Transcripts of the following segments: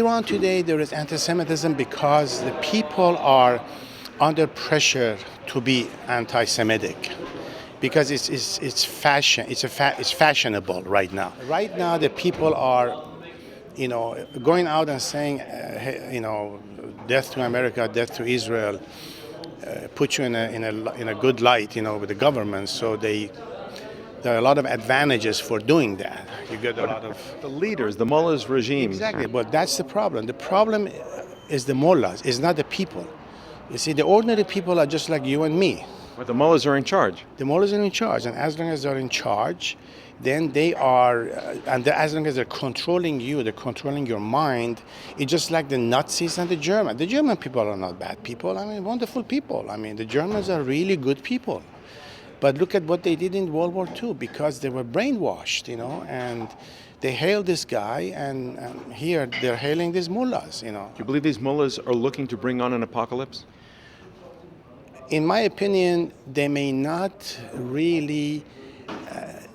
Iran today, there is anti-Semitism because the people are under pressure to be anti-Semitic because it's fashion. It's fashionable right now. Right now, the people are, going out and saying, hey, death to America, death to Israel, put you in a good light, with the government. So there are a lot of advantages for doing that. You get a lot of The leaders, the mullahs regime. exactly, but that's the problem. The problem is the mullahs, is not the people. You see, the ordinary people are just like you and me. But the mullahs are in charge. The mullahs are in charge, and as long as they're in charge, then they are, as long as they're controlling you, they're controlling your mind. It's just like the Nazis and the Germans. The German people are not bad people. I mean, wonderful people. I mean, the Germans are really good people. But look at what they did in World War II because they were brainwashed, and they hailed this guy, and here they're hailing these mullahs, Do you believe these mullahs are looking to bring on an apocalypse? In my opinion, they may not really,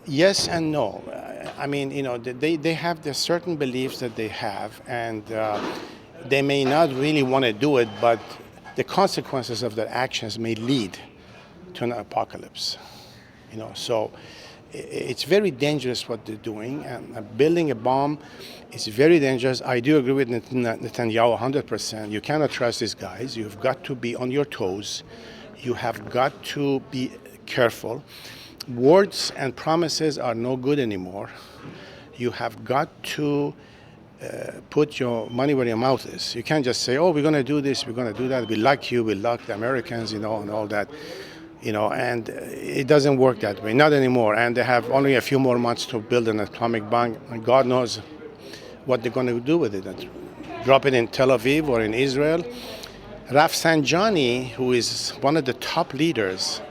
yes and no. I mean, they have the certain beliefs that they have, and they may not really want to do it, but the consequences of their actions may lead to an apocalypse. So it's very dangerous what they're doing, and building a bomb is very dangerous. I do agree with Netanyahu 100%. You cannot trust these guys. You've got to be on your toes. You have got to be careful. Words and promises are no good anymore. You have got to put your money where your mouth is. You can't just say, oh, we're going to do this, we're going to do that. We like you, we like the Americans, and all that. And it doesn't work that way, not anymore. And they have only a few more months to build an atomic bomb, and God knows what they're going to do with it. Drop it in Tel Aviv or in Israel. Rafsanjani, who is one of the top leaders,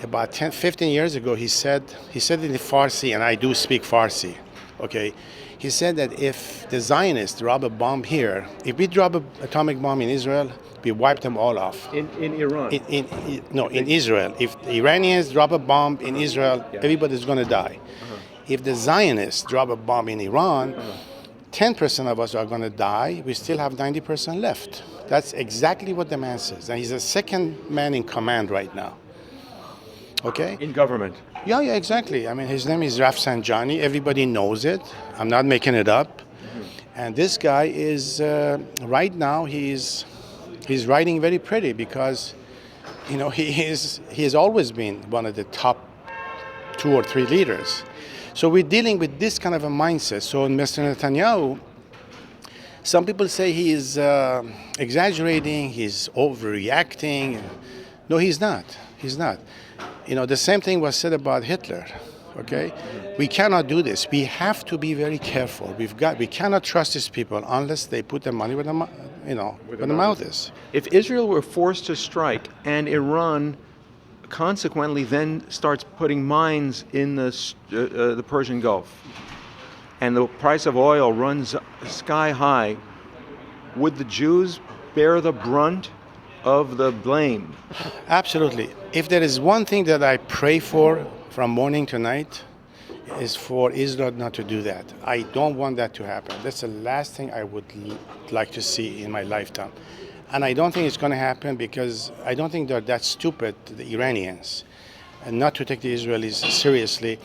about 15 years ago, he said in the Farsi, and I do speak Farsi, okay? He said that if the Zionists drop a bomb here, if we drop an atomic bomb in Israel, we wipe them all off. In Iran? In Israel. If the Iranians drop a bomb in Israel, everybody's going to die. If the Zionists drop a bomb in Iran, 10% of us are going to die. We still have 90% left. That's exactly what the man says. And he's the second man in command right now. Okay? In government? Yeah, exactly. I mean, his name is Rafsanjani. Everybody knows it. I'm not making it up. And this guy is, right now, he's writing very pretty because, he has always been one of the top 2 or 3 leaders. So we're dealing with this kind of a mindset. So Mr. Netanyahu, some people say he is exaggerating, he's overreacting. No, he's not. He's not. The same thing was said about Hitler. Okay, we cannot do this. We have to be very careful. We cannot trust these people unless they put their money where the mouth is. If Israel were forced to strike and Iran consequently then starts putting mines in the Persian Gulf, and the price of oil runs sky high, would the Jews bear the brunt of the blame? Absolutely. If there is one thing that I pray for from morning to night, is for Israel not to do that. I don't want that to happen. That's the last thing I would like to see in my lifetime. And I don't think it's going to happen because I don't think they're that stupid, the Iranians, and not to take the Israelis seriously.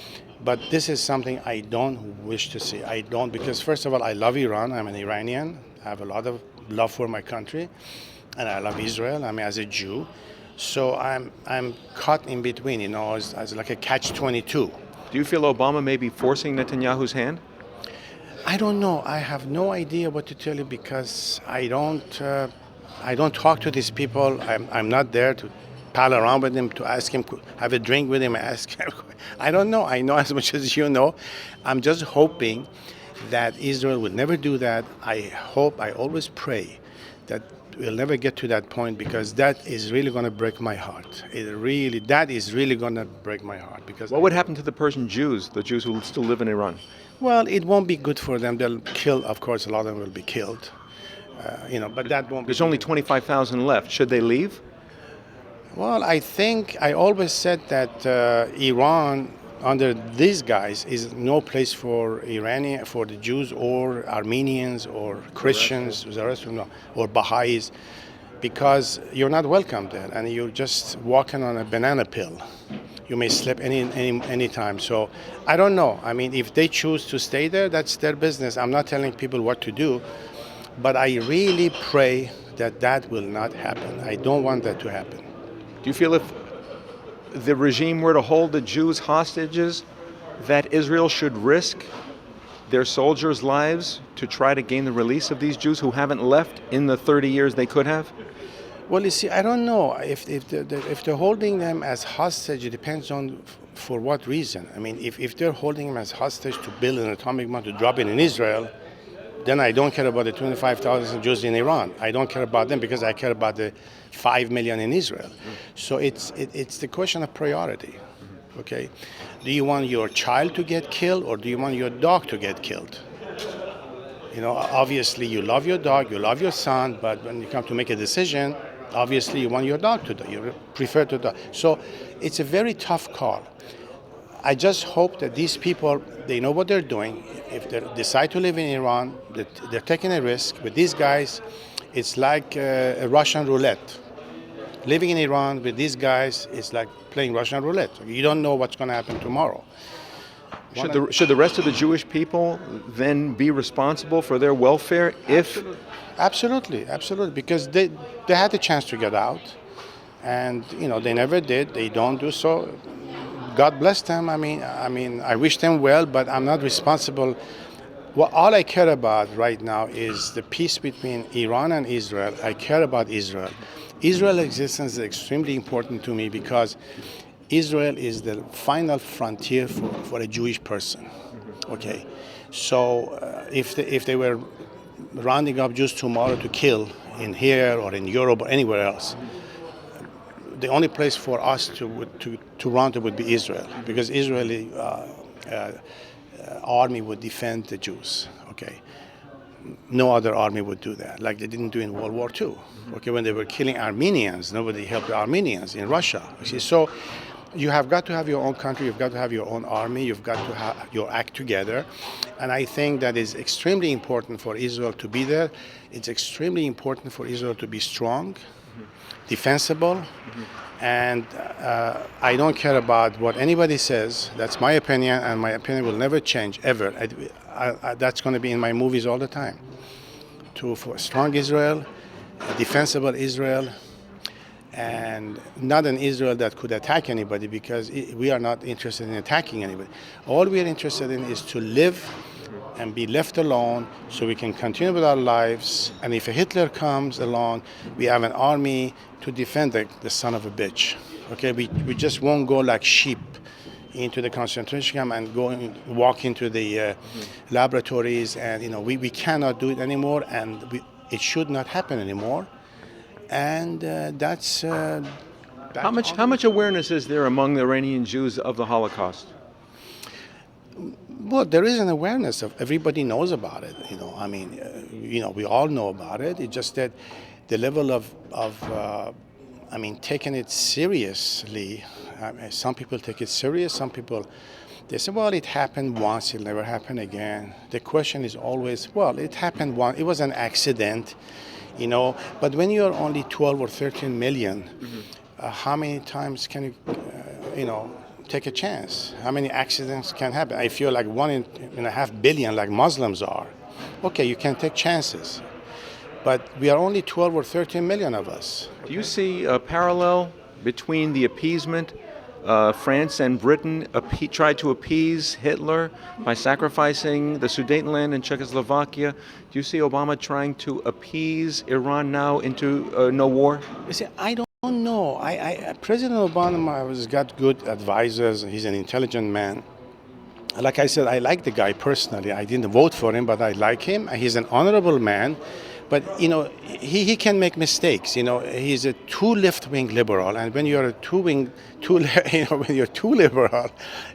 But this is something I don't wish to see. I don't, because first of all, I love Iran. I'm an Iranian. I have a lot of love for my country, and I love Israel. I mean, as a Jew, so I'm caught in between, as like a catch-22. Do you feel Obama may be forcing Netanyahu's hand? I don't know. I have no idea what to tell you because I don't talk to these people. I'm not there to pal around with him, to ask him, have a drink with him, ask him. I don't know. I know as much as you know. I'm just hoping that Israel will never do that. I always pray that we'll never get to that point because that is really going to break my heart. That is really going to break my heart. Because what would happen to the Persian Jews, the Jews who still live in Iran? Well, it won't be good for them. They'll kill, of course, a lot of them will be killed. But that won't. There's only 25,000 left. Should they leave? Well, I always said that Iran under these guys is no place for Iranian, for the Jews or Armenians or Christians, the rest of them, or Baha'is, because you're not welcome there, and you're just walking on a banana peel. You may slip any time. So I don't know. I mean, if they choose to stay there, that's their business. I'm not telling people what to do, but I really pray that that will not happen. I don't want that to happen. Do you feel if the regime were to hold the Jews hostages, that Israel should risk their soldiers' lives to try to gain the release of these Jews who haven't left in the 30 years they could have? Well, you see, I don't know if they're holding them as hostage. It depends on for what reason. I mean, if they're holding them as hostage to build an atomic bomb to drop it in Israel, then I don't care about the 25,000 Jews in Iran. I don't care about them because I care about the 5 million in Israel. So it's the question of priority. Okay, do you want your child to get killed or do you want your dog to get killed? You know, obviously you love your dog, you love your son, but when you come to make a decision, obviously you want your dog to die. You prefer to die. So it's a very tough call. I just hope that these people, they know what they're doing. If they decide to live in Iran, they're taking a risk. With these guys, it's like a Russian roulette. Living in Iran with these guys is like playing Russian roulette. You don't know what's going to happen tomorrow. Should the rest of the Jewish people then be responsible for their welfare if... Absolutely, because they had the chance to get out, and you know they never did. They don't do so. God bless them. I mean, I wish them well, but I'm not responsible. Well, all I care about right now is the peace between Iran and Israel. I care about Israel. Israel's existence is extremely important to me because Israel is the final frontier for a Jewish person. Okay, so if they were rounding up Jews tomorrow to kill in here or in Europe or anywhere else, the only place for us to run to would be Israel, because Israeli army would defend the Jews. Okay, no other army would do that, like they didn't do in World War II. Okay, when they were killing Armenians, nobody helped the Armenians in Russia. You see, so you have got to have your own country, you've got to have your own army, you've got to have your act together. And I think that is extremely important for Israel to be there. It's extremely important for Israel to be strong, defensible, and I don't care about what anybody says. That's my opinion, and my opinion will never change, ever. That's going to be in my movies all the time. For strong Israel, a defensible Israel, and not an Israel that could attack anybody, because we are not interested in attacking anybody. All we are interested in is to live and be left alone so we can continue with our lives. And if a Hitler comes along, we have an army to defend the son of a bitch. Okay, we just won't go like sheep into the concentration camp and walk into the laboratories, and you know we cannot do it anymore, and it should not happen anymore. And that's how much awareness is there among the Iranian Jews of the Holocaust? Well, there is an awareness of everybody knows about it. You know, I mean, we all know about it. It's just that the level of taking it seriously. Some people take it serious. Some people, they say, well, it happened once, it'll never happen again. The question is always, well, it happened once. It was an accident. But when you're only 12 or 13 million, how many times can you, take a chance? How many accidents can happen? I feel like 1.5 billion, like Muslims are. Okay, you can take chances. But we are only 12 or 13 million of us. Do you see a parallel between the appeasement? France and Britain tried to appease Hitler by sacrificing the Sudetenland and Czechoslovakia. Do you see Obama trying to appease Iran now into no war? You see, I don't know. President Obama has got good advisors. He's an intelligent man. Like I said, I like the guy personally. I didn't vote for him, but I like him. He's an honorable man. But he can make mistakes. He's a too left-wing liberal, and when you're when you're too liberal,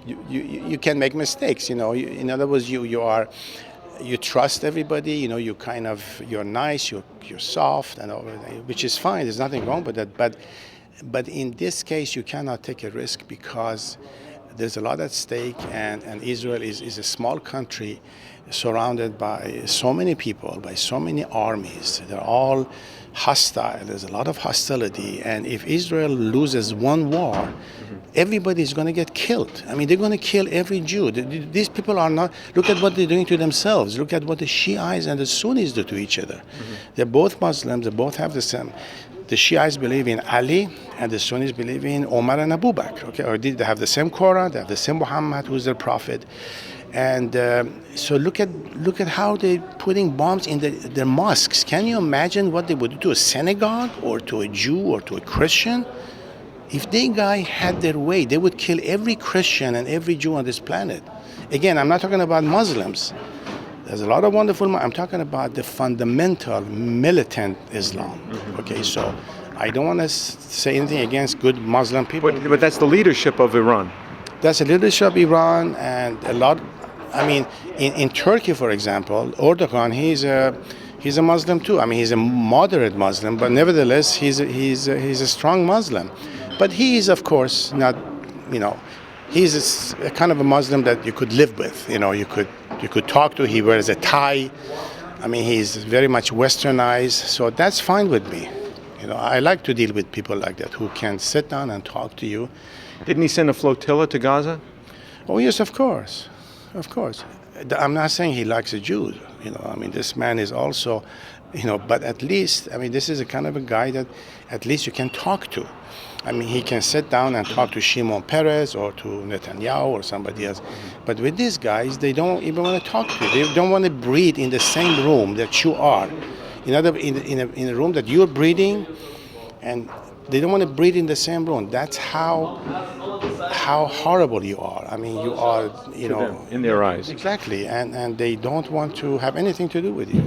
you can make mistakes. In other words, you trust everybody. You're nice, you're soft, and all, which is fine. There's nothing wrong with that. But in this case, you cannot take a risk because There's a lot at stake, and Israel is a small country surrounded by so many people, by so many armies. They're all hostile. There's a lot of hostility. And if Israel loses one war, everybody's going to get killed. I mean, they're going to kill every Jew. These people are not, look at what they're doing to themselves. Look at what the Shiites and the Sunnis do to each other. They're both Muslims. They both have the same. The Shiites believe in Ali, and the Sunnis believe in Omar and Abu Bakr. Okay, or they have the same Quran, they have the same Muhammad, who is their prophet, and so look at how they're putting bombs in their mosques. Can you imagine what they would do to a synagogue or to a Jew or to a Christian? If they guy had their way, they would kill every Christian and every Jew on this planet. Again, I'm not talking about Muslims. There's a lot of wonderful. I'm talking about the fundamental militant Islam. Okay, so I don't want to say anything against good Muslim people. But that's the leadership of Iran. That's the leadership of Iran, and a lot. I mean, in Turkey, for example, Erdogan, he's a Muslim too. I mean, he's a moderate Muslim, but nevertheless, he's a strong Muslim. But he is, of course, not. He's a kind of a Muslim that you could live with. You could talk to. He wears a tie. I mean, he's very much westernized, so that's fine with me. I like to deal with people like that who can sit down and talk to you. Didn't he send a flotilla to Gaza? Oh yes, of course. I'm not saying he likes the Jews. I mean, this man is also, but at least, I mean, this is a kind of a guy that at least you can talk to. I mean, he can sit down and talk to Shimon Peres or to Netanyahu or somebody else. But with these guys, they don't even want to talk to you. They don't want to breathe in the same room that you are. In a room that you're breathing, and they don't want to breathe in the same room. That's how horrible you are. I mean, you are, in their eyes. Exactly, and they don't want to have anything to do with you.